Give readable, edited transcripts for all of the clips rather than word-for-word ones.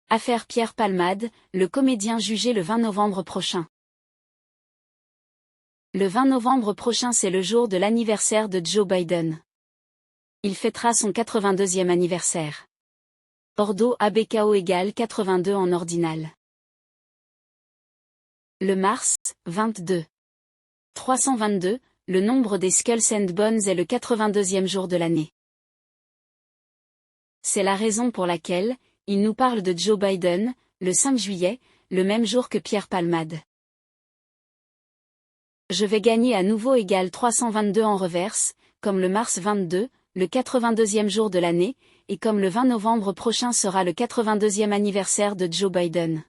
Affaire Pierre Palmade, le comédien jugé le 20 novembre prochain. Le 20 novembre prochain, c'est le jour de l'anniversaire de Joe Biden. Il fêtera son 82e anniversaire. Ordo ABKO égale 82 en ordinal. Le mars, 22. 322, le nombre des Skulls and Bones est le 82e jour de l'année. C'est la raison pour laquelle il nous parle de Joe Biden, le 5 juillet, le même jour que Pierre Palmade. Je vais gagner à nouveau égale 322 en reverse, comme le mars 22, le 82e jour de l'année, et comme le 20 novembre prochain sera le 82e anniversaire de Joe Biden.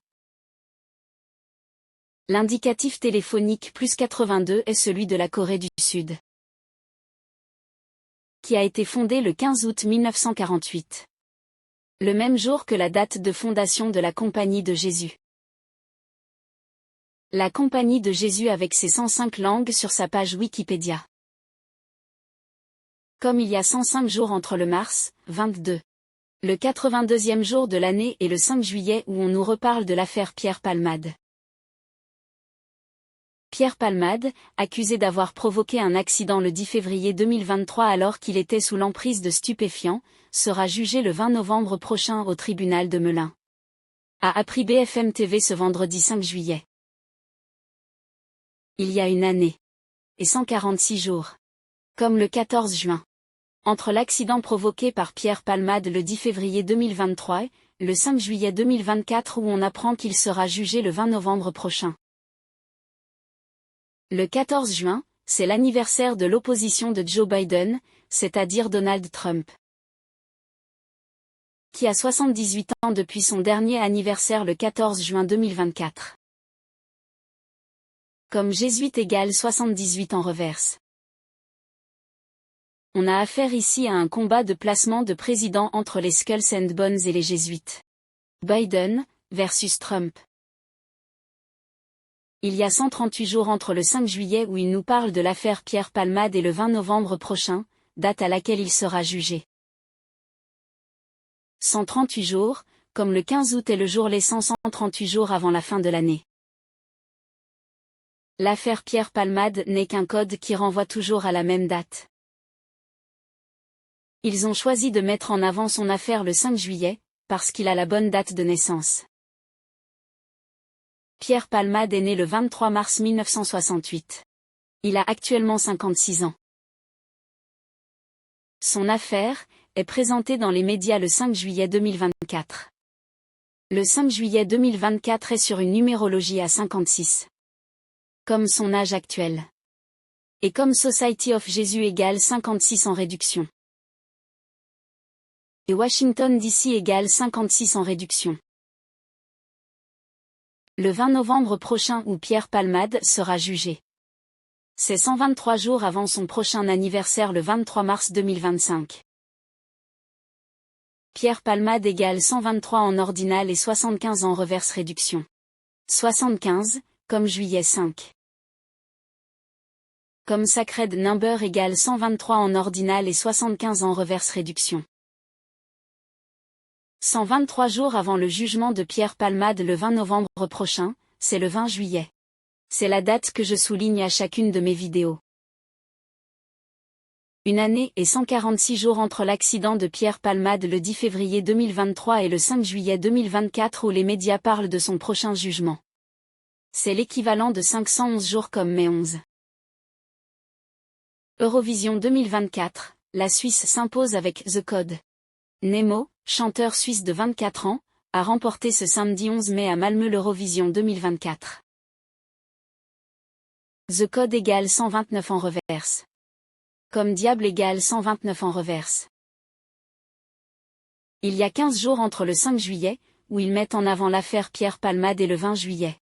L'indicatif téléphonique plus 82 est celui de la Corée du Sud, qui a été fondée le 15 août 1948. Le même jour que la date de fondation de la Compagnie de Jésus. La Compagnie de Jésus avec ses 105 langues sur sa page Wikipédia. Comme il y a 105 jours entre le mars, 22, le 82e jour de l'année et le 5 juillet où on nous reparle de l'affaire Pierre Palmade. Pierre Palmade, accusé d'avoir provoqué un accident le 10 février 2023 alors qu'il était sous l'emprise de stupéfiants, sera jugé le 20 novembre prochain au tribunal de Melun. A appris BFM TV ce vendredi 5 juillet. Il y a une année. Et 146 jours. Comme le 14 juin. Entre l'accident provoqué par Pierre Palmade le 10 février 2023 et le 5 juillet 2024 où on apprend qu'il sera jugé le 20 novembre prochain. Le 14 juin, c'est l'anniversaire de l'opposition de Joe Biden, c'est-à-dire Donald Trump, qui a 78 ans depuis son dernier anniversaire le 14 juin 2024. Comme jésuite égale 78 en reverse. On a affaire ici à un combat de placement de président entre les Skulls and Bones et les jésuites. Biden versus Trump. Il y a 138 jours entre le 5 juillet où il nous parle de l'affaire Pierre Palmade et le 20 novembre prochain, date à laquelle il sera jugé. 138 jours, comme le 15 août est le jour laissant 138 jours avant la fin de l'année. L'affaire Pierre Palmade n'est qu'un code qui renvoie toujours à la même date. Ils ont choisi de mettre en avant son affaire le 5 juillet, parce qu'il a la bonne date de naissance. Pierre Palmade est né le 23 mars 1968. Il a actuellement 56 ans. Son affaire est présentée dans les médias le 5 juillet 2024. Le 5 juillet 2024 est sur une numérologie à 56. Comme son âge actuel. Et comme Society of Jésus égale 56 en réduction. Et Washington DC égale 56 en réduction. Le 20 novembre prochain où Pierre Palmade sera jugé. C'est 123 jours avant son prochain anniversaire le 23 mars 2025. Pierre Palmade égale 123 en ordinal et 75 en reverse réduction. 75, comme juillet 5. Comme Sacred Number égale 123 en ordinal et 75 en reverse réduction. 123 jours avant le jugement de Pierre Palmade le 20 novembre prochain, c'est le 20 juillet. C'est la date que je souligne à chacune de mes vidéos. Une année et 146 jours entre l'accident de Pierre Palmade le 10 février 2023 et le 5 juillet 2024 où les médias parlent de son prochain jugement. C'est l'équivalent de 511 jours comme mai 11. Eurovision 2024, la Suisse s'impose avec The Code. Nemo, chanteur suisse de 24 ans, a remporté ce samedi 11 mai à Malmö l'Eurovision 2024. The Code égale 129 en reverse. Comme Diable égale 129 en reverse. Il y a 15 jours entre le 5 juillet, où ils mettent en avant l'affaire Pierre Palmade et le 20 juillet.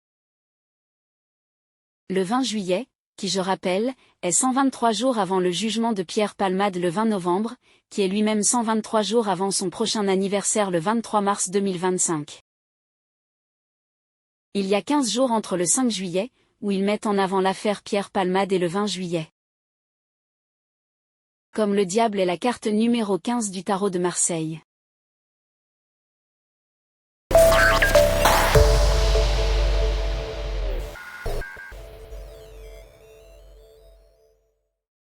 Le 20 juillet, qui je rappelle, est 123 jours avant le jugement de Pierre Palmade le 20 novembre, qui est lui-même 123 jours avant son prochain anniversaire le 23 mars 2025. Il y a 15 jours entre le 5 juillet, où ils mettent en avant l'affaire Pierre Palmade et le 20 juillet. Comme le diable est la carte numéro 15 du tarot de Marseille.